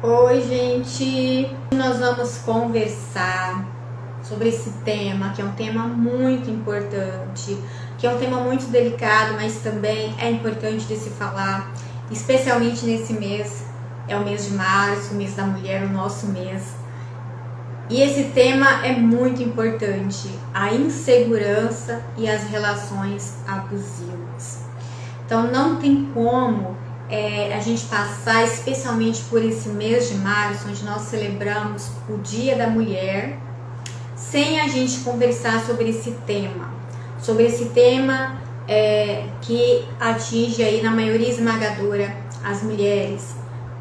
Oi, gente! Nós vamos conversar sobre esse tema, que é um tema muito importante, que é um tema muito delicado, mas também é importante de se falar, especialmente nesse mês. É o mês de março, o mês da mulher, o nosso mês. E esse tema é muito importante, a insegurança e as relações abusivas. Então não tem como a gente passar, especialmente por esse mês de março, onde nós celebramos o Dia da Mulher, sem a gente conversar sobre esse tema. Que atinge aí na maioria esmagadora as mulheres,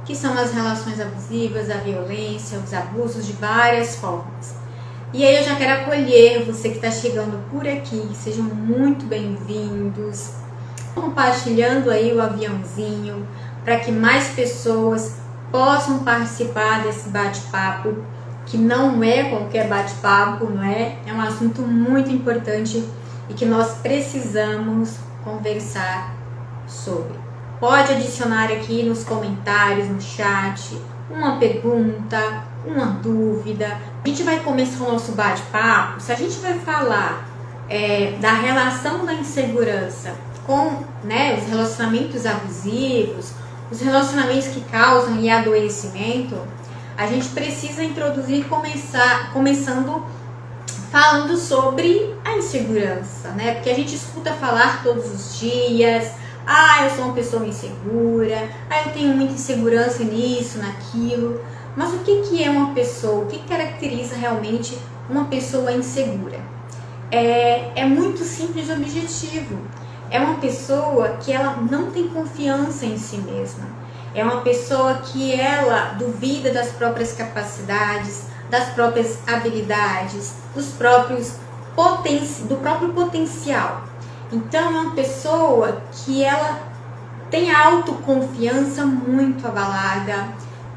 que são as relações abusivas, a violência, os abusos de várias formas. E aí eu já quero acolher você que está chegando por aqui, sejam muito bem-vindos, compartilhando aí o aviãozinho para que mais pessoas possam participar desse bate-papo, que não é qualquer bate-papo, não é? É um assunto muito importante e que nós precisamos conversar sobre. Pode adicionar aqui nos comentários, no chat, uma pergunta, uma dúvida. A gente vai começar o nosso bate-papo. Se a gente vai falar da relação da insegurança com os relacionamentos abusivos, os relacionamentos que causam adoecimento, a gente precisa introduzir, começando falando sobre a insegurança, né? Porque a gente escuta falar todos os dias: eu sou uma pessoa insegura, eu tenho muita insegurança nisso, naquilo. Mas o que é uma pessoa? O que caracteriza realmente uma pessoa insegura? É muito simples e objetivo. É uma pessoa que ela não tem confiança em si mesma. É uma pessoa que ela duvida das próprias capacidades, das próprias habilidades, do próprio potencial. Então é uma pessoa que ela tem a autoconfiança muito abalada,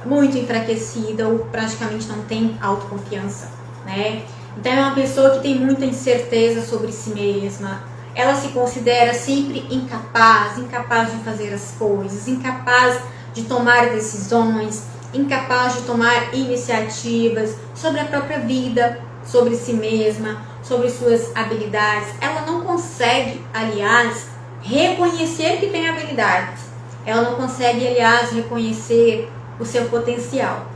muito enfraquecida ou praticamente não tem autoconfiança, né? Então é uma pessoa que tem muita incerteza sobre si mesma. Ela se considera sempre incapaz de fazer as coisas, incapaz de tomar decisões, incapaz de tomar iniciativas sobre a própria vida, sobre si mesma, sobre suas habilidades. Ela não consegue, aliás, reconhecer que tem habilidades. Ela não consegue, aliás, reconhecer o seu potencial.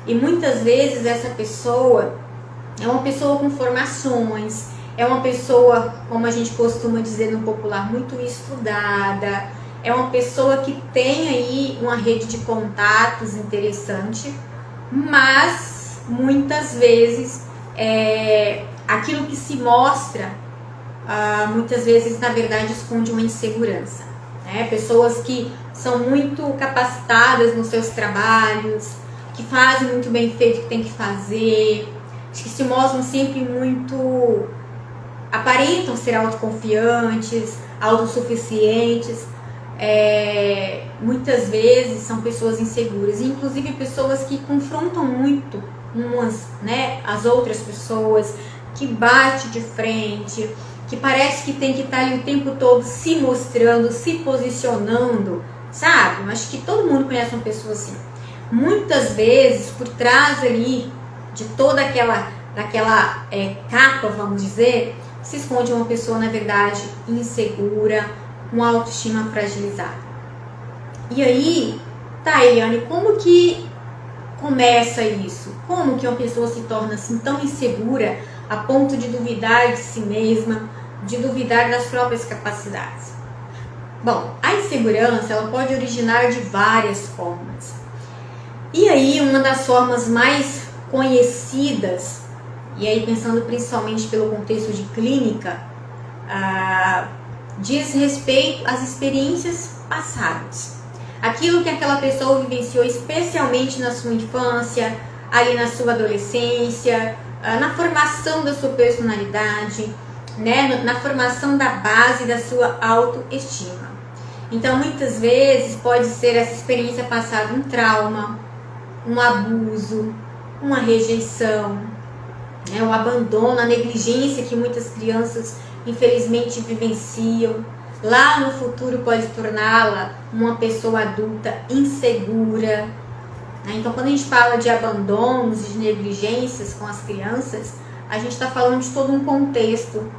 E muitas vezes essa pessoa é uma pessoa com formações, é uma pessoa, como a gente costuma dizer no popular, muito estudada, é uma pessoa que tem aí uma rede de contatos interessante, mas muitas vezes aquilo que se mostra, muitas vezes na verdade esconde uma insegurança, né? Pessoas que são muito capacitadas nos seus trabalhos, que fazem muito bem feito o que tem que fazer, que se mostram sempre muito, aparentam ser autoconfiantes, autossuficientes, muitas vezes são pessoas inseguras, inclusive pessoas que confrontam muito as outras pessoas, que bate de frente, que parece que tem que estar ali o tempo todo se mostrando, se posicionando, sabe? Acho que todo mundo conhece uma pessoa assim. Muitas vezes, por trás ali de toda aquela capa, vamos dizer, se esconde uma pessoa, na verdade, insegura, com autoestima fragilizada. E aí, Eliane, como que começa isso? Como que uma pessoa se torna assim tão insegura a ponto de duvidar de si mesma, de duvidar das próprias capacidades? Bom, a insegurança ela pode originar de várias formas. E aí, uma das formas mais conhecidas, e aí pensando principalmente pelo contexto de clínica, diz respeito às experiências passadas. Aquilo que aquela pessoa vivenciou especialmente na sua infância, ali na sua adolescência, na formação da sua personalidade, né, na formação da base da sua autoestima. Então, muitas vezes pode ser essa experiência passada um trauma, um abuso, uma rejeição, o abandono, a negligência que muitas crianças infelizmente vivenciam. Lá no futuro pode torná-la uma pessoa adulta insegura, né? Então, quando a gente fala de abandonos e de negligências com as crianças, a gente está falando de todo um contexto,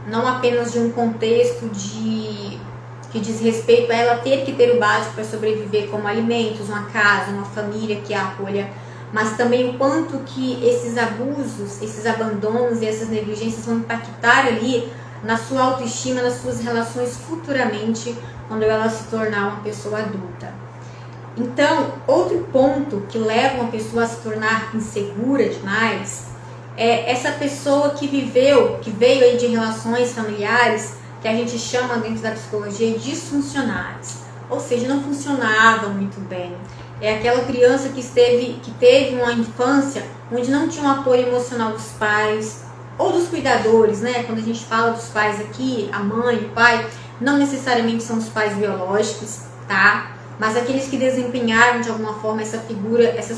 não apenas de um contexto que diz respeito a ela ter que ter o básico para sobreviver, como alimentos, uma casa, uma família que a acolha, mas também o quanto que esses abusos, esses abandonos e essas negligências vão impactar ali na sua autoestima, nas suas relações futuramente, quando ela se tornar uma pessoa adulta. Então, outro ponto que leva uma pessoa a se tornar insegura demais é essa pessoa que veio aí de relações familiares que a gente chama dentro da psicologia de disfuncionais, ou seja, não funcionavam muito bem. É aquela criança que teve uma infância onde não tinha um apoio emocional dos pais ou dos cuidadores, né? Quando a gente fala dos pais aqui, a mãe, o pai, não necessariamente são os pais biológicos, tá? Mas aqueles que desempenharam de alguma forma essas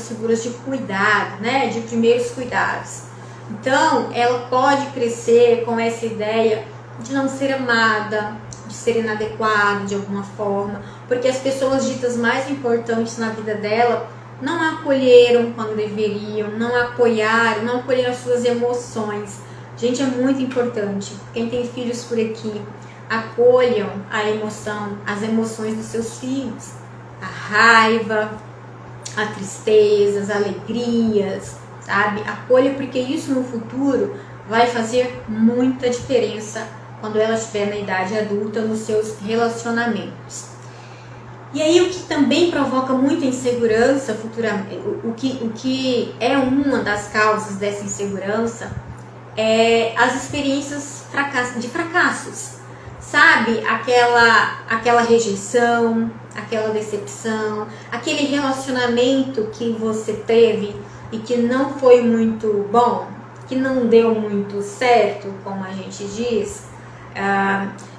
figuras de cuidado, né? De primeiros cuidados. Então, ela pode crescer com essa ideia de não ser amada, de ser inadequada de alguma forma, porque as pessoas ditas mais importantes na vida dela não a acolheram quando deveriam, não a apoiaram, não acolheram as suas emoções. Gente, é muito importante. Quem tem filhos por aqui, acolham as emoções dos seus filhos. A raiva, a tristeza, as alegrias, sabe? Acolha, porque isso no futuro vai fazer muita diferença quando ela estiver na idade adulta nos seus relacionamentos. E aí o que também provoca muita insegurança futuramente, o que é uma das causas dessa insegurança é as experiências de fracassos. Sabe, aquela rejeição, aquela decepção, aquele relacionamento que você teve e que não foi muito bom, que não deu muito certo, como a gente diz.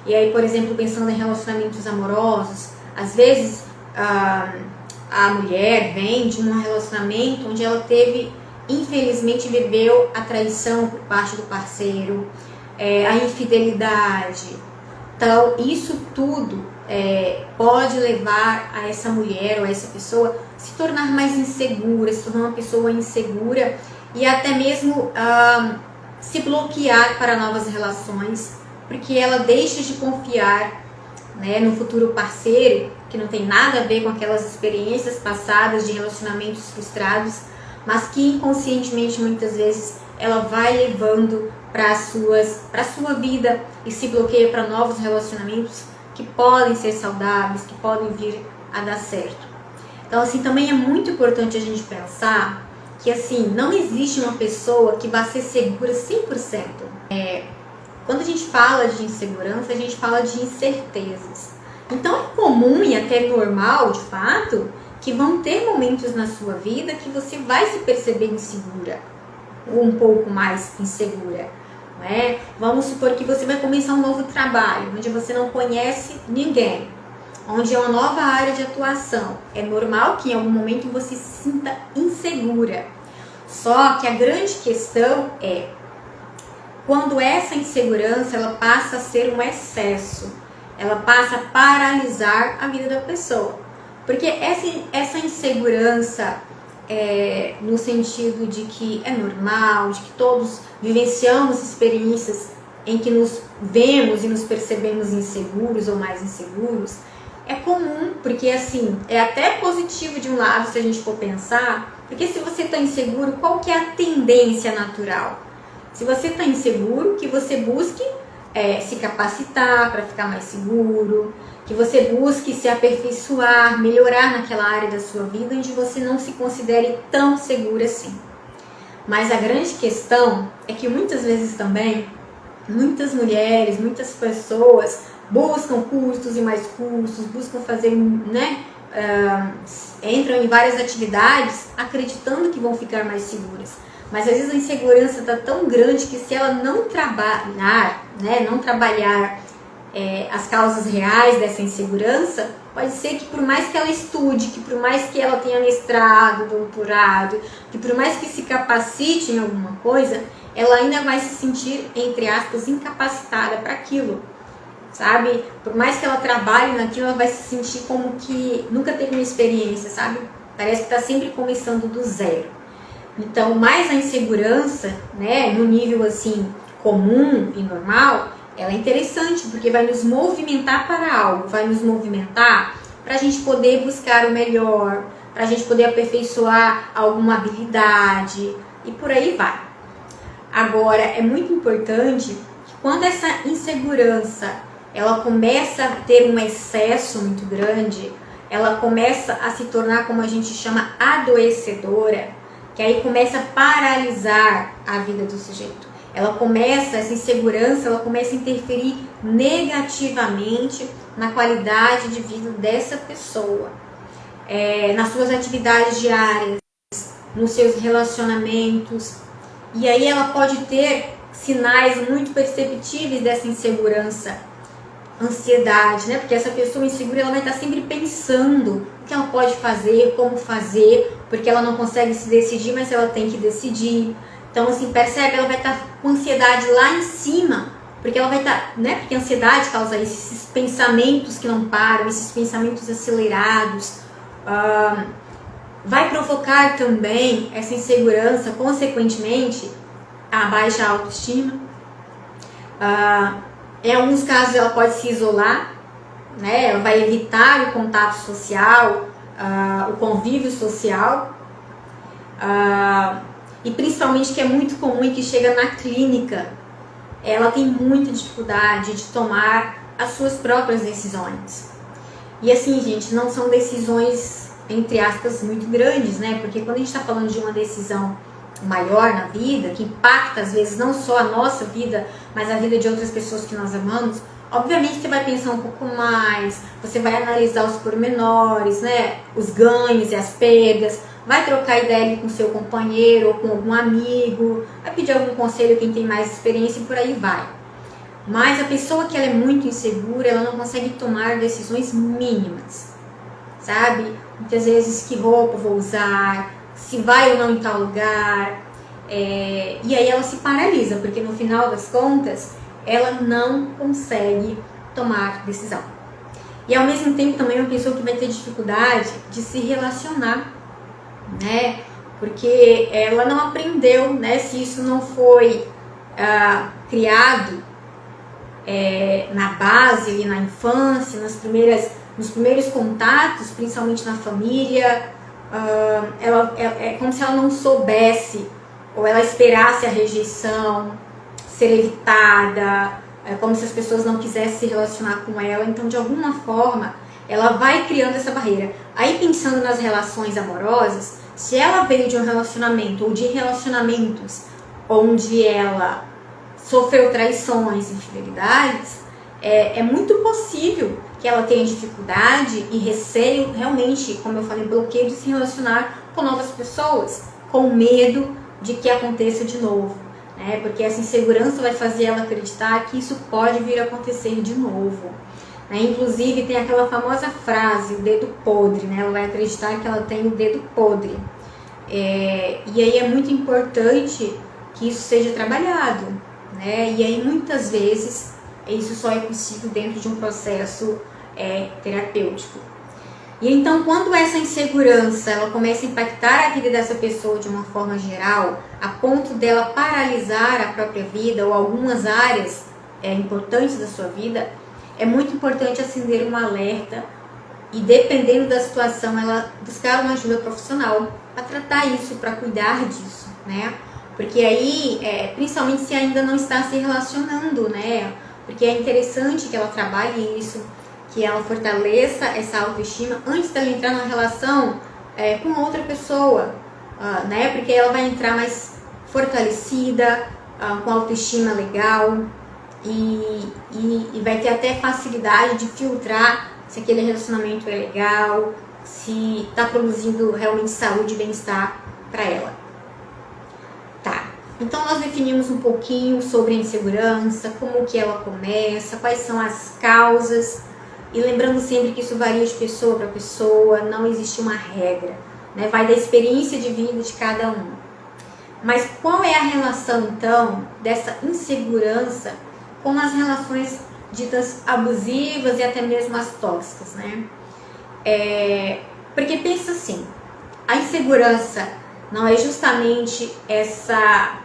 E aí, por exemplo, pensando em relacionamentos amorosos, às vezes a mulher vem de um relacionamento onde ela infelizmente, viveu a traição por parte do parceiro, a infidelidade. Então, isso tudo pode levar a essa mulher ou a essa pessoa se tornar mais insegura, se tornar uma pessoa insegura e até mesmo se bloquear para novas relações, porque ela deixa de confiar, né, no futuro parceiro, que não tem nada a ver com aquelas experiências passadas de relacionamentos frustrados, mas que inconscientemente muitas vezes ela vai levando para a sua vida e se bloqueia para novos relacionamentos que podem ser saudáveis, que podem vir a dar certo. Então, assim, também é muito importante a gente pensar que, assim, não existe uma pessoa que vá ser segura 100%. Quando a gente fala de insegurança, a gente fala de incertezas. Então, é comum e até normal, de fato, que vão ter momentos na sua vida que você vai se perceber insegura, ou um pouco mais insegura. Não é? Vamos supor que você vai começar um novo trabalho, onde você não conhece ninguém, onde é uma nova área de atuação. É normal que em algum momento você se sinta insegura. Só que a grande questão é quando essa insegurança ela passa a ser um excesso, ela passa a paralisar a vida da pessoa. Porque essa insegurança, no sentido de que é normal, de que todos vivenciamos experiências em que nos vemos e nos percebemos inseguros ou mais inseguros, é comum, porque assim, é até positivo de um lado se a gente for pensar, porque se você está inseguro, qual que é a tendência natural? Se você está inseguro, que você busque se capacitar para ficar mais seguro, que você busque se aperfeiçoar, melhorar naquela área da sua vida onde você não se considere tão segura assim. Mas a grande questão é que muitas vezes também, muitas mulheres, muitas pessoas buscam cursos e mais cursos, buscam fazer, né, entram em várias atividades acreditando que vão ficar mais seguras. Mas às vezes a insegurança está tão grande que se ela não trabalhar, né, não trabalhar as causas reais dessa insegurança, pode ser que por mais que ela estude, que por mais que ela tenha mestrado, doutorado, que por mais que se capacite em alguma coisa, ela ainda vai se sentir, entre aspas, incapacitada para aquilo, sabe? Por mais que ela trabalhe naquilo, ela vai se sentir como que nunca teve uma experiência, sabe? Parece que está sempre começando do zero. Então, mais a insegurança, né, no nível assim comum e normal, ela é interessante porque vai nos movimentar para algo, vai nos movimentar para a gente poder buscar o melhor, para a gente poder aperfeiçoar alguma habilidade e por aí vai. Agora, é muito importante que quando essa insegurança ela começa a ter um excesso muito grande, ela começa a se tornar, como a gente chama, adoecedora, que aí começa a paralisar a vida do sujeito. Essa insegurança, ela começa a interferir negativamente na qualidade de vida dessa pessoa, nas suas atividades diárias, nos seus relacionamentos. E aí ela pode ter sinais muito perceptíveis dessa insegurança, ansiedade, né? Porque essa pessoa insegura, ela vai estar sempre pensando o que ela pode fazer, como fazer, porque ela não consegue se decidir, mas ela tem que decidir. Então, assim, percebe? Ela vai estar com ansiedade lá em cima, porque ela vai estar, né? Porque a ansiedade causa isso, esses pensamentos que não param, esses pensamentos acelerados. Vai provocar também essa insegurança, consequentemente, a baixa autoestima. Em alguns casos ela pode se isolar, né? Ela vai evitar o contato social, o convívio social, e principalmente que é muito comum e que chega na clínica, ela tem muita dificuldade de tomar as suas próprias decisões. E assim, gente, não são decisões, entre aspas, muito grandes, né? Porque quando a gente está falando de uma decisão maior na vida, que impacta às vezes não só a nossa vida, mas a vida de outras pessoas que nós amamos, obviamente você vai pensar um pouco mais, você vai analisar os pormenores, né, os ganhos e as perdas, vai trocar ideia com seu companheiro ou com algum amigo, vai pedir algum conselho quem tem mais experiência e por aí vai. Mas a pessoa que ela é muito insegura, ela não consegue tomar decisões mínimas, sabe? Muitas vezes, que roupa vou usar, se vai ou não em tal lugar, e aí ela se paralisa, porque no final das contas, ela não consegue tomar decisão. E ao mesmo tempo também é uma pessoa que vai ter dificuldade de se relacionar, né? Porque ela não aprendeu, né? Se isso não foi criado na base, ali na infância, nos primeiros contatos, principalmente na família, é como se ela não soubesse, ou ela esperasse a rejeição, ser evitada, é como se as pessoas não quisessem se relacionar com ela. Então, de alguma forma, ela vai criando essa barreira. Aí, pensando nas relações amorosas, se ela veio de um relacionamento ou de relacionamentos onde ela sofreu traições, infidelidades, é muito possível que ela tenha dificuldade e receio, realmente, como eu falei, bloqueio de se relacionar com novas pessoas, com medo de que aconteça de novo, né? Porque essa insegurança vai fazer ela acreditar que isso pode vir a acontecer de novo, né? Inclusive, tem aquela famosa frase, o dedo podre, né? Ela vai acreditar que ela tem o dedo podre. E aí é muito importante que isso seja trabalhado, né? E aí, muitas vezes, isso só é possível dentro de um processo terapêutico. E então, quando essa insegurança ela começa a impactar a vida dessa pessoa de uma forma geral, a ponto dela paralisar a própria vida ou algumas áreas importantes da sua vida, é muito importante acender um alerta e, dependendo da situação, ela buscar uma ajuda profissional para tratar isso, para cuidar disso, né? Porque aí, principalmente se ainda não está se relacionando, né? Porque é interessante que ela trabalhe isso, que ela fortaleça essa autoestima antes dela entrar na relação com outra pessoa, né? Porque ela vai entrar mais fortalecida, com autoestima legal e vai ter até facilidade de filtrar se aquele relacionamento é legal, se está produzindo realmente saúde e bem-estar para ela. Tá. Então, nós definimos um pouquinho sobre a insegurança, como que ela começa, quais são as causas, e lembrando sempre que isso varia de pessoa para pessoa, não existe uma regra, né? Vai da experiência de vida de cada um. Mas qual é a relação, então, dessa insegurança com as relações ditas abusivas e até mesmo as tóxicas, né? Porque pensa assim, a insegurança não é justamente essa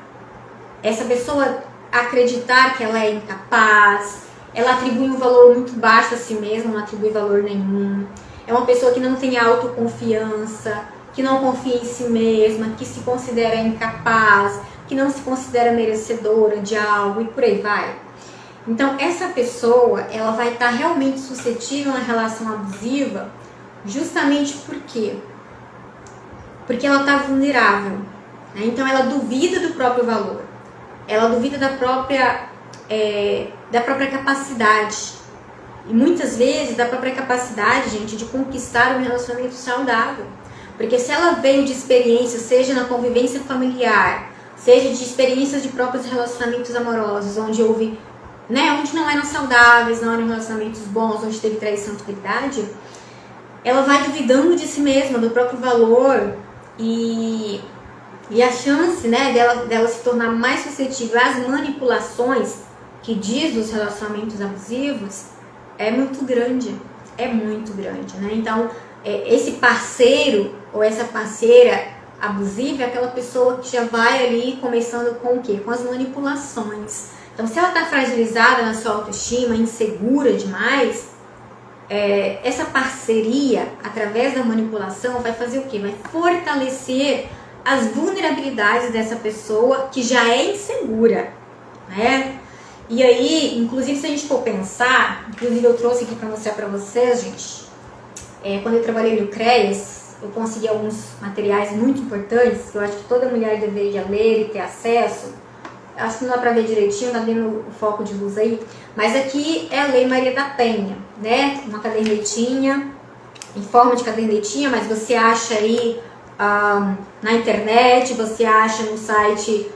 pessoa acreditar que ela é incapaz, ela atribui um valor muito baixo a si mesma, não atribui valor nenhum. É uma pessoa que não tem autoconfiança, que não confia em si mesma, que se considera incapaz, que não se considera merecedora de algo e por aí vai. Então, essa pessoa, ela vai estar realmente suscetível a uma relação abusiva justamente por quê? Porque ela está vulnerável, né? Então, ela duvida do próprio valor, ela duvida da própria capacidade. E muitas vezes da própria capacidade, gente, de conquistar um relacionamento saudável. Porque se ela veio de experiências, seja na convivência familiar, seja de experiências de próprios relacionamentos amorosos, onde houve, onde não eram saudáveis, não eram relacionamentos bons, onde teve traição, fidelidade, ela vai duvidando de si mesma, do próprio valor, e a chance, dela se tornar mais suscetível às manipulações que diz os relacionamentos abusivos é muito grande, né? Então, esse parceiro ou essa parceira abusiva é aquela pessoa que já vai ali começando com o quê? Com as manipulações. Então, se ela está fragilizada na sua autoestima, insegura demais, essa parceria, através da manipulação, vai fazer o quê? Vai fortalecer as vulnerabilidades dessa pessoa que já é insegura, né? E aí, inclusive, se a gente for pensar, inclusive eu trouxe aqui para mostrar para vocês, gente, quando eu trabalhei no CREAS, eu consegui alguns materiais muito importantes, que eu acho que toda mulher deveria ler e ter acesso. Acho que não dá para ver direitinho, tá dando o foco de luz aí, mas aqui é a Lei Maria da Penha, né? Uma cadernetinha, em forma de cadernetinha, mas você acha aí na internet, você acha no site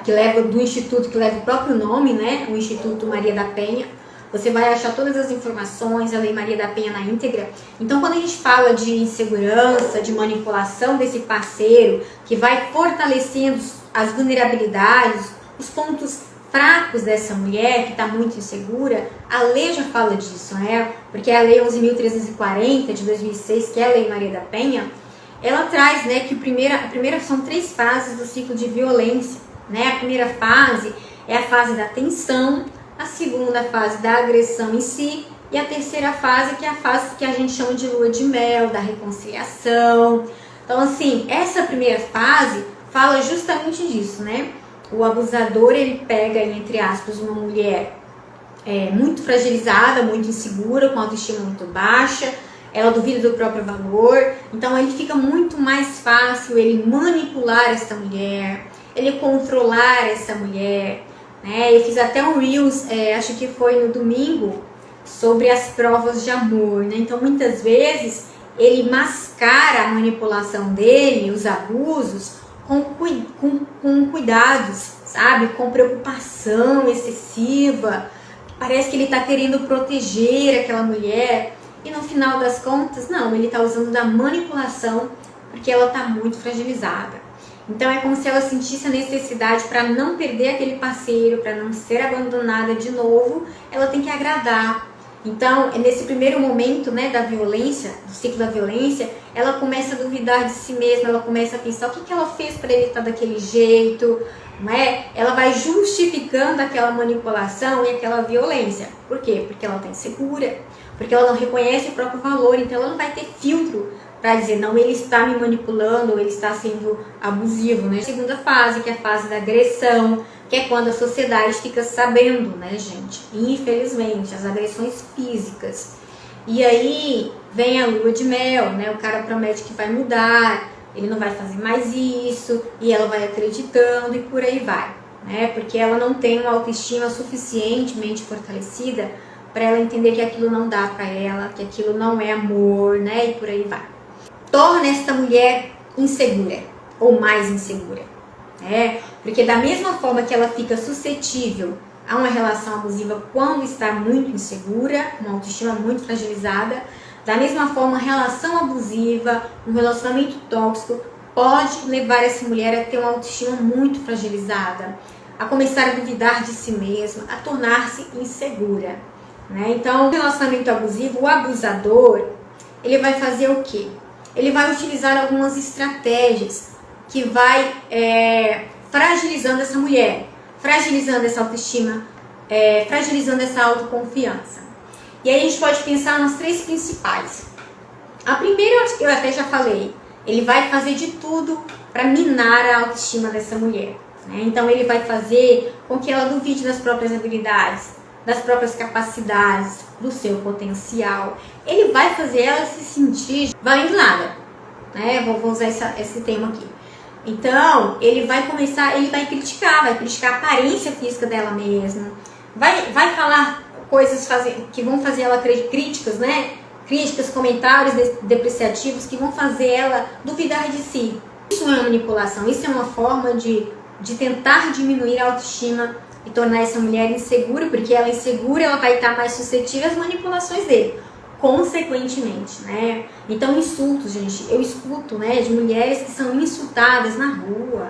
que leva do instituto, que leva o próprio nome, né? O Instituto Maria da Penha. Você vai achar todas as informações, a Lei Maria da Penha na íntegra. Então, quando a gente fala de insegurança, de manipulação desse parceiro, que vai fortalecendo as vulnerabilidades, os pontos fracos dessa mulher que está muito insegura, a lei já fala disso, né? Porque a Lei 11.340 de 2006, que é a Lei Maria da Penha, ela traz, né, que a primeira são 3 fases do ciclo de violência, né? A primeira fase é a fase da tensão, a segunda fase da agressão em si e a terceira fase, que é a fase que a gente chama de lua de mel, da reconciliação. Então, assim, essa primeira fase fala justamente disso, né? O abusador, ele pega, entre aspas, uma mulher muito fragilizada, muito insegura, com autoestima muito baixa, ela duvida do próprio valor, então ele fica muito mais fácil ele manipular essa mulher, ele controlar essa mulher, né? Eu fiz até um Reels, acho que foi no domingo, sobre as provas de amor, né? Então muitas vezes ele mascara a manipulação dele, os abusos, com cuidados, sabe? Com preocupação excessiva, parece que ele está querendo proteger aquela mulher. E no final das contas, não, ele está usando da manipulação porque ela está muito fragilizada. Então é como se ela sentisse a necessidade, para não perder aquele parceiro, para não ser abandonada de novo, ela tem que agradar. Então, nesse primeiro momento, né, da violência, do ciclo da violência, ela começa a duvidar de si mesma, ela começa a pensar o que ela fez para ele estar daquele jeito, não é? Ela vai justificando aquela manipulação e aquela violência. Por quê? Porque ela está insegura, porque ela não reconhece o próprio valor, então ela não vai ter filtro para dizer, não, ele está me manipulando, ou ele está sendo abusivo, né? A segunda fase, que é a fase da agressão, que é quando a sociedade fica sabendo, né, gente? Infelizmente, as agressões físicas. E aí vem a lua de mel, né? O cara promete que vai mudar, ele não vai fazer mais isso, e ela vai acreditando e por aí vai, né? Porque ela não tem uma autoestima suficientemente fortalecida para ela entender que aquilo não dá para ela, que aquilo não é amor, né? E por aí vai. Torna esta mulher insegura, ou mais insegura, né? Porque da mesma forma que ela fica suscetível a uma relação abusiva quando está muito insegura, uma autoestima muito fragilizada, da mesma forma a relação abusiva, um relacionamento tóxico pode levar essa mulher a ter uma autoestima muito fragilizada, a começar a duvidar de si mesma, a tornar-se insegura, né? Então, o relacionamento abusivo, o abusador, ele vai fazer o quê? ele vai utilizar algumas estratégias que vai fragilizando essa mulher, fragilizando essa autoestima, fragilizando essa autoconfiança. E aí a gente pode pensar nas três principais. A primeira, eu até já falei, ele vai fazer de tudo para minar a autoestima dessa mulher, né? Então ele vai fazer com que ela duvide das próprias habilidades, das próprias capacidades, do seu potencial. Ele vai fazer ela se sentir valendo nada, né? Vou usar esse termo aqui. Então, ele vai criticar a aparência física dela mesma, vai falar coisas que vão fazer ela críticas, né? Críticas, comentários depreciativos que vão fazer ela duvidar de si. Isso é uma manipulação, isso é uma forma de tentar diminuir a autoestima e tornar essa mulher insegura, porque ela insegura, ela vai estar mais suscetível às manipulações dele, consequentemente, né? Então, insultos, gente, eu escuto, né, de mulheres que são insultadas na rua,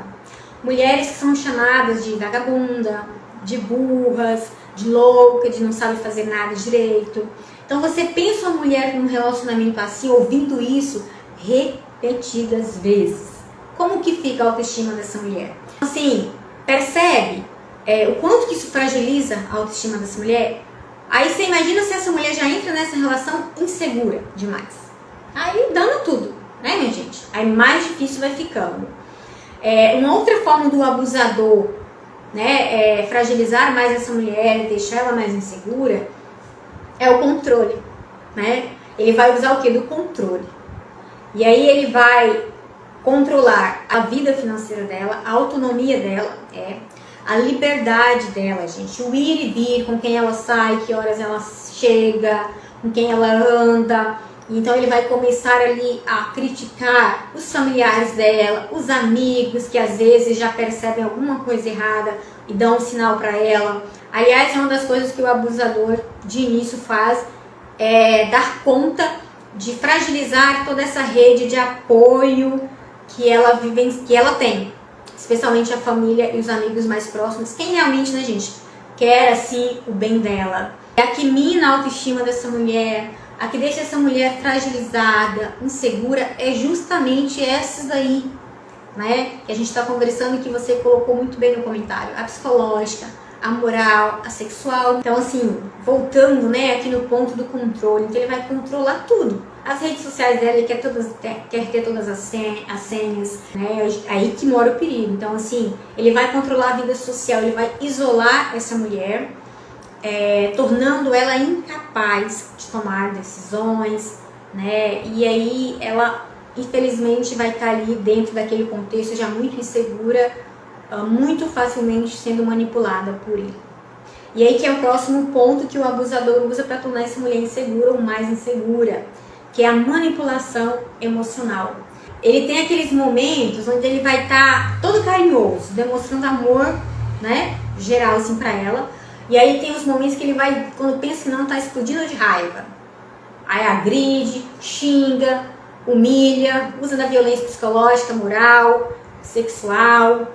mulheres que são chamadas de vagabunda, de burras, de louca, de não sabe fazer nada direito. Então, você pensa uma mulher num relacionamento assim, ouvindo isso repetidas vezes. Como que fica a autoestima dessa mulher? Assim, percebe o quanto que isso fragiliza a autoestima dessa mulher? Aí você imagina se essa mulher já entra nessa relação insegura demais. Aí dando tudo, né, minha gente? Aí mais difícil vai ficando. Uma outra forma do abusador, né, fragilizar mais essa mulher e deixar ela mais insegura é o controle, né? Ele vai usar o quê? Do controle. E aí ele vai controlar a vida financeira dela, a autonomia dela, a liberdade dela, gente, o ir e vir, com quem ela sai, que horas ela chega, com quem ela anda. Então ele vai começar ali a criticar os familiares dela, os amigos que às vezes já percebem alguma coisa errada e dão um sinal para ela. Aliás, é uma das coisas que o abusador de início faz, dar conta de fragilizar toda essa rede de apoio que ela tem, especialmente a família e os amigos mais próximos, quem realmente, né, gente, quer assim o bem dela. A que mina a autoestima dessa mulher, a que deixa essa mulher fragilizada, insegura, é justamente essas daí, né, que a gente está conversando e que você colocou muito bem no comentário. A psicológica, a moral, a sexual. Então, assim, voltando, né, aqui no ponto do controle, então ele vai controlar tudo. As redes sociais dela, ele quer ter todas as senhas, né, aí que mora o perigo. Então, assim, ele vai controlar a vida social, ele vai isolar essa mulher, tornando ela incapaz de tomar decisões, né, e aí ela, infelizmente, vai estar ali dentro daquele contexto já muito insegura, muito facilmente sendo manipulada por ele. E aí que é o próximo ponto que o abusador usa para tornar essa mulher insegura ou mais insegura, que é a manipulação emocional. Ele tem aqueles momentos onde ele vai estar todo carinhoso, demonstrando amor, né, geral assim para ela. E aí tem os momentos que ele vai, quando pensa que não, tá explodindo de raiva. Aí agride, xinga, humilha, usa da violência psicológica, moral, sexual.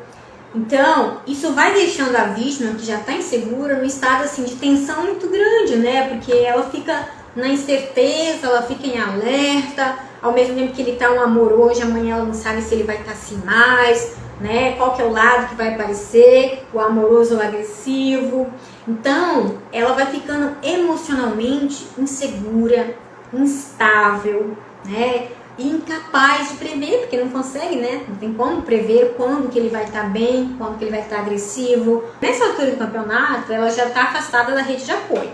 Então, isso vai deixando a vítima, que já está insegura, num estado assim, de tensão muito grande, né? Porque ela fica na incerteza, ela fica em alerta, ao mesmo tempo que ele está um amor hoje, amanhã ela não sabe se ele vai estar assim mais, né? Qual que é o lado que vai aparecer, o amoroso ou o agressivo. Então, ela vai ficando emocionalmente insegura, instável, né? E incapaz de prever, porque não consegue, né? Não tem como prever quando que ele vai estar bem, quando que ele vai estar agressivo. Nessa altura do campeonato, ela já está afastada da rede de apoio,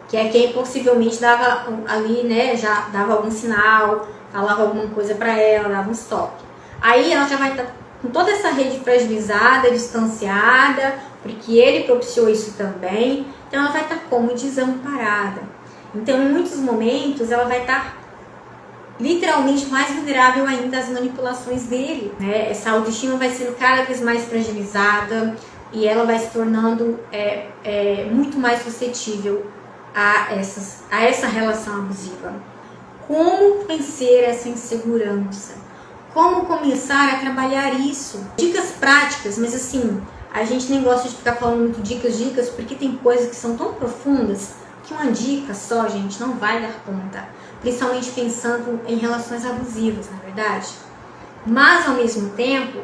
que é quem possivelmente dava ali, né? Já dava algum sinal, falava alguma coisa para ela, dava um toque. Aí ela já vai estar com toda essa rede fragilizada, distanciada, porque ele propiciou isso também. Então ela vai estar como desamparada. Então, em muitos momentos, ela vai estar literalmente mais vulnerável ainda às manipulações dele, né? Essa autoestima vai sendo cada vez mais fragilizada e ela vai se tornando muito mais suscetível a essa relação abusiva. Como vencer essa insegurança? Como começar a trabalhar isso? Dicas práticas, mas assim, a gente nem gosta de ficar falando muito dicas, porque tem coisas que são tão profundas, que uma dica só, gente, não vai dar conta, principalmente pensando em relações abusivas, na verdade. Mas, ao mesmo tempo,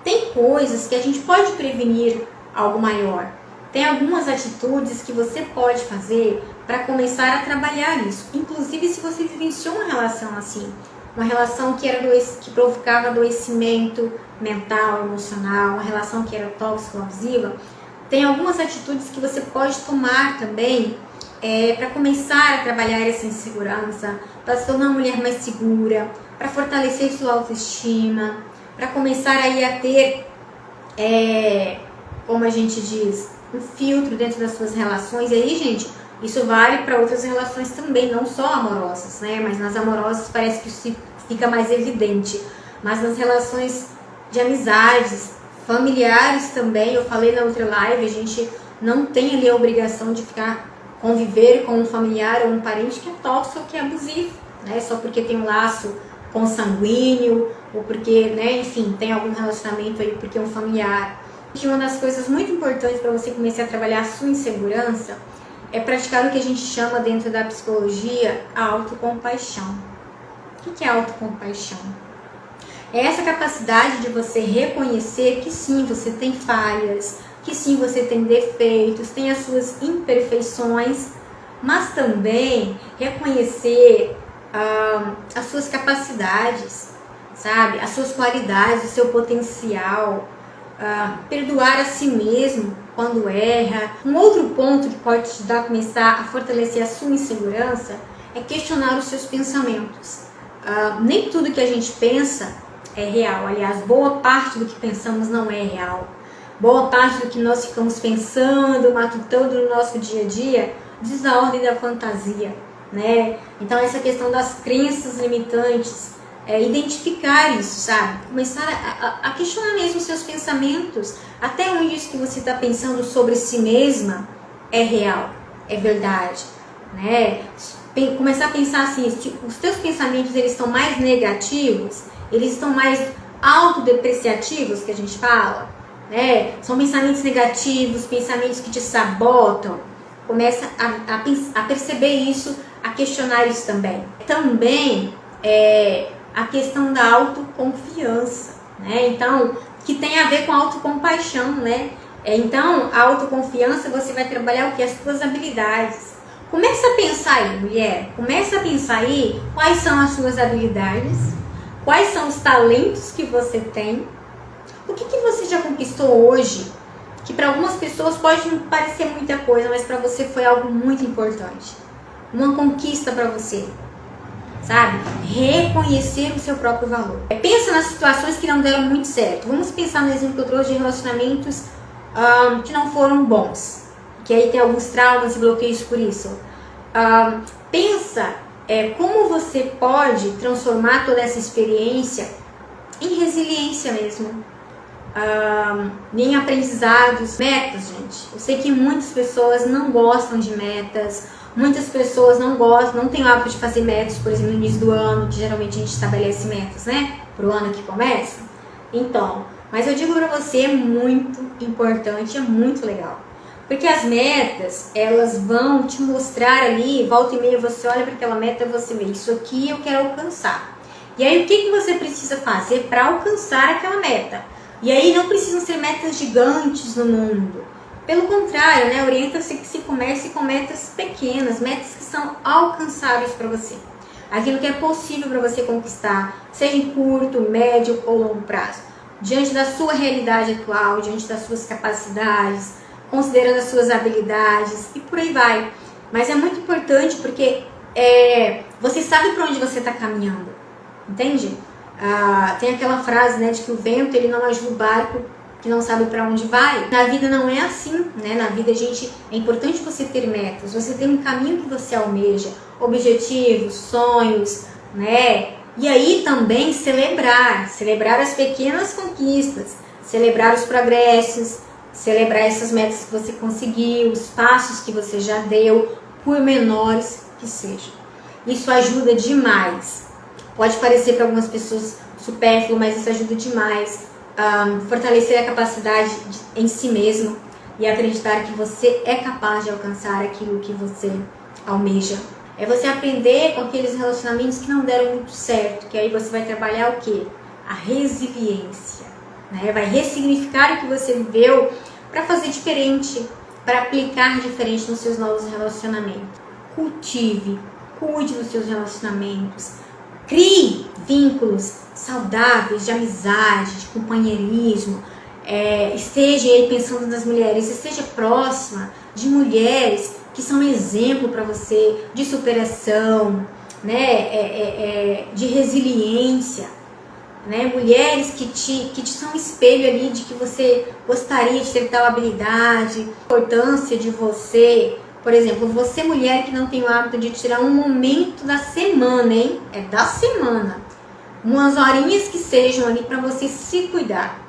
tem coisas que a gente pode prevenir algo maior. Tem algumas atitudes que você pode fazer para começar a trabalhar isso. Inclusive, se você vivenciou uma relação assim, uma relação que provocava adoecimento mental, emocional, uma relação que era tóxica ou abusiva, tem algumas atitudes que você pode tomar também para começar a trabalhar essa insegurança, para se tornar uma mulher mais segura, para fortalecer sua autoestima, para começar aí a ter, como a gente diz, um filtro dentro das suas relações. E aí, gente, isso vale para outras relações também, não só amorosas, né? Mas nas amorosas parece que isso fica mais evidente. Mas nas relações de amizades, familiares também, eu falei na outra live, a gente não tem ali a obrigação de conviver com um familiar ou um parente que é tóxico ou que é abusivo, né? Só porque tem um laço consanguíneo ou porque, né, enfim, tem algum relacionamento aí porque é um familiar. E uma das coisas muito importantes para você começar a trabalhar a sua insegurança é praticar o que a gente chama dentro da psicologia a autocompaixão. O que é autocompaixão? É essa capacidade de você reconhecer que sim, você tem falhas, que sim, você tem defeitos, tem as suas imperfeições, mas também reconhecer as suas capacidades, sabe? As suas qualidades, o seu potencial, perdoar a si mesmo quando erra. Um outro ponto que pode te ajudar a começar a fortalecer a sua insegurança é questionar os seus pensamentos. Nem tudo que a gente pensa é real. Aliás, boa parte do que pensamos não é real. Boa parte do que nós ficamos pensando, matutando no nosso dia a dia, diz a ordem da fantasia, né? Então, essa questão das crenças limitantes, identificar isso, sabe? Começar a questionar mesmo os seus pensamentos. Até onde isso que você está pensando sobre si mesma é real, é verdade, né? Começar a pensar assim, os teus pensamentos, eles estão mais negativos, eles estão mais autodepreciativos, que a gente fala, né? São pensamentos negativos, pensamentos que te sabotam. Começa a perceber isso, a questionar isso também. Também a questão da autoconfiança, né? Então, que tem a ver com a autocompaixão, né? Então, a autoconfiança, você vai trabalhar o que? As suas habilidades. Começa a pensar aí, mulher. Começa a pensar aí quais são as suas habilidades, quais são os talentos que você tem, o que você já conquistou hoje, que para algumas pessoas pode não parecer muita coisa, mas para você foi algo muito importante. Uma conquista para você, sabe? Reconhecer o seu próprio valor. Pensa nas situações que não deram muito certo. Vamos pensar no exemplo que eu trouxe de relacionamentos que não foram bons, que aí tem alguns traumas e bloqueios por isso. Pensa como você pode transformar toda essa experiência em resiliência mesmo, em aprendizados, metas, gente. Eu sei que muitas pessoas não gostam de metas, muitas pessoas não têm o hábito de fazer metas, por exemplo, no início do ano, que geralmente a gente estabelece metas, né, para o ano que começa. Então, mas eu digo para você, é muito importante, é muito legal. Porque as metas, elas vão te mostrar ali, volta e meia você olha para aquela meta e você vê, isso aqui eu quero alcançar. E aí o que você precisa fazer para alcançar aquela meta? E aí não precisam ser metas gigantes no mundo. Pelo contrário, né, orienta-se que se comece com metas pequenas, metas que são alcançáveis para você. Aquilo que é possível para você conquistar, seja em curto, médio ou longo prazo. Diante da sua realidade atual, diante das suas capacidades, considerando as suas habilidades e por aí vai. Mas é muito importante porque você sabe para onde você está caminhando, entende? Tem aquela frase, né, de que o vento ele não ajuda o barco que não sabe para onde vai. Na vida não é assim, né? Na vida é importante você ter metas, você tem um caminho que você almeja, objetivos, sonhos, né? E aí também celebrar as pequenas conquistas, celebrar os progressos, celebrar essas metas que você conseguiu, os passos que você já deu, por menores que sejam. Isso ajuda demais. Pode parecer para algumas pessoas supérfluo, mas isso ajuda demais a fortalecer a capacidade em si mesmo e acreditar que você é capaz de alcançar aquilo que você almeja. É você aprender com aqueles relacionamentos que não deram muito certo, que aí você vai trabalhar o quê? A resiliência, né? Vai ressignificar o que você viveu para fazer diferente, para aplicar diferente nos seus novos relacionamentos. Cultive, cuide dos seus relacionamentos, crie vínculos saudáveis de amizade, de companheirismo, esteja aí pensando nas mulheres, esteja próxima de mulheres que são exemplo para você de superação, né? De resiliência, né? Mulheres que te são espelho ali de que você gostaria de ter tal habilidade, a importância de você, por exemplo, você mulher que não tem o hábito de tirar um momento da semana, hein? É da semana, umas horinhas que sejam ali para você se cuidar,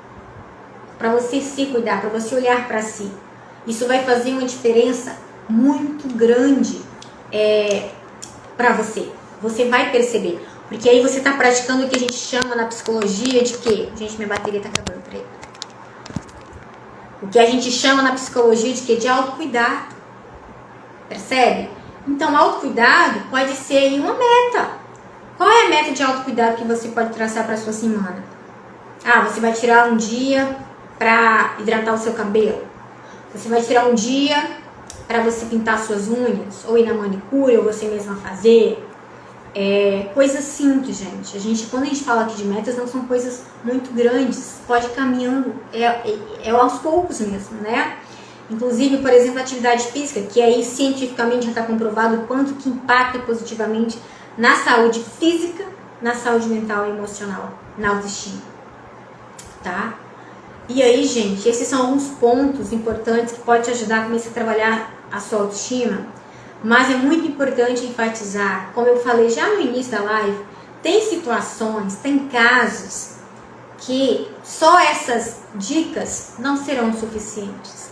para você olhar para si. Isso vai fazer uma diferença muito grande para você. Você vai perceber. Porque aí você está praticando o que a gente chama na psicologia de quê? Gente, minha bateria está acabando, peraí. O que a gente chama na psicologia de quê? De autocuidado. Percebe? Então, autocuidado pode ser aí uma meta. Qual é a meta de autocuidado que você pode traçar para a sua semana? Ah, você vai tirar um dia para hidratar o seu cabelo. Você vai tirar um dia para você pintar suas unhas, ou ir na manicure, ou você mesma fazer. Coisas simples, gente. Quando a gente fala aqui de metas, não são coisas muito grandes. Pode ir caminhando, aos poucos mesmo, né? Inclusive, por exemplo, a atividade física, que aí cientificamente já está comprovado o quanto que impacta positivamente na saúde física, na saúde mental e emocional, na autoestima, tá? E aí, gente, esses são alguns pontos importantes que podem te ajudar a começar a trabalhar a sua autoestima, mas é muito importante enfatizar, como eu falei já no início da live, tem situações, tem casos que só essas dicas não serão suficientes.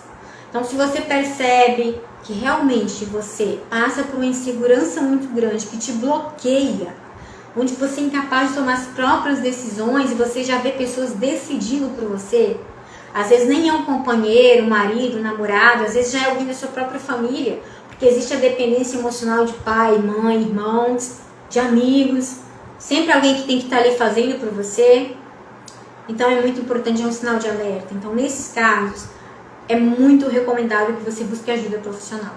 Então, se você percebe que realmente você passa por uma insegurança muito grande, que te bloqueia, onde você é incapaz de tomar as próprias decisões e você já vê pessoas decidindo por você, às vezes nem é um companheiro, um marido, um namorado, às vezes já é alguém da sua própria família, porque existe a dependência emocional de pai, mãe, irmãos, de amigos, sempre alguém que tem que estar ali fazendo por você. Então é muito importante, é um sinal de alerta. Então, nesses casos, é muito recomendável que você busque ajuda profissional.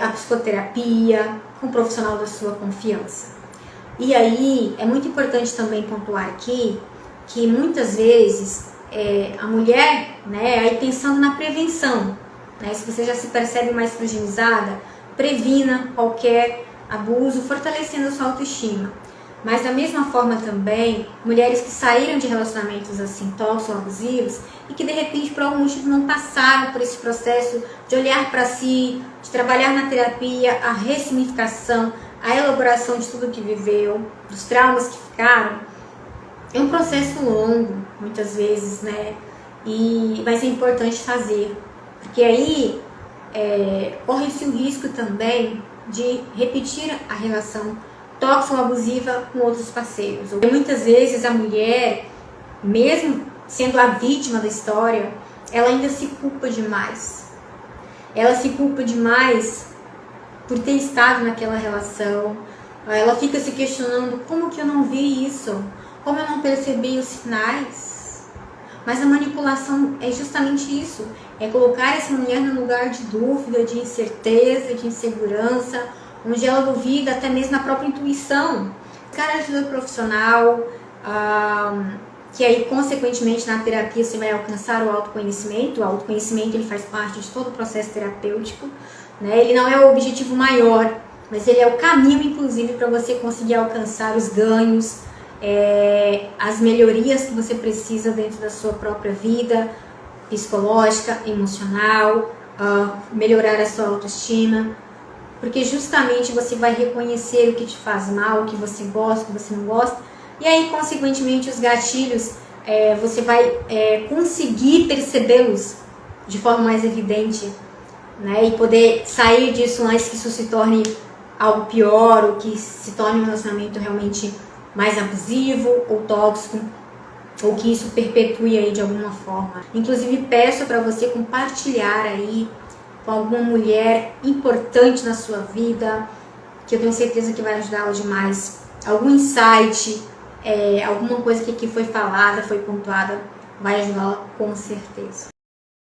A psicoterapia, com um profissional da sua confiança. E aí, é muito importante também pontuar aqui que muitas vezes a mulher, né, aí pensando na prevenção, né, se você já se percebe mais fragilizada, previna qualquer abuso, fortalecendo a sua autoestima. Mas da mesma forma também, mulheres que saíram de relacionamentos assim tóxicos ou abusivos e que de repente por algum motivo não passaram por esse processo de olhar para si, de trabalhar na terapia, a ressignificação, a elaboração de tudo que viveu, dos traumas que ficaram, é um processo longo, muitas vezes, né? Mas é importante fazer, porque aí corre-se o risco também de repetir a relação tóxica ou abusiva com outros parceiros. Muitas vezes a mulher, mesmo sendo a vítima da história, ela ainda se culpa demais. Ela se culpa demais por ter estado naquela relação. Ela fica se questionando, como que eu não vi isso? Como eu não percebi os sinais? Mas a manipulação é justamente isso. É colocar essa mulher num lugar de dúvida, de incerteza, de insegurança, onde ela duvida até mesmo na própria intuição. Buscar ajuda profissional, que aí, consequentemente, na terapia você vai alcançar o autoconhecimento. O autoconhecimento ele faz parte de todo o processo terapêutico, né? Ele não é o objetivo maior, mas ele é o caminho, inclusive, para você conseguir alcançar os ganhos, as melhorias que você precisa dentro da sua própria vida, psicológica, emocional, melhorar a sua autoestima. Porque justamente você vai reconhecer o que te faz mal, o que você gosta, o que você não gosta. E aí, consequentemente, os gatilhos, você vai conseguir percebê-los de forma mais evidente, né? E poder sair disso antes que isso se torne algo pior, ou que se torne um relacionamento realmente mais abusivo ou tóxico, ou que isso perpetue aí de alguma forma. Inclusive, peço para você compartilhar aí com alguma mulher importante na sua vida, que eu tenho certeza que vai ajudá-la demais. Algum insight, alguma coisa que aqui foi falada, foi pontuada, vai ajudá-la com certeza.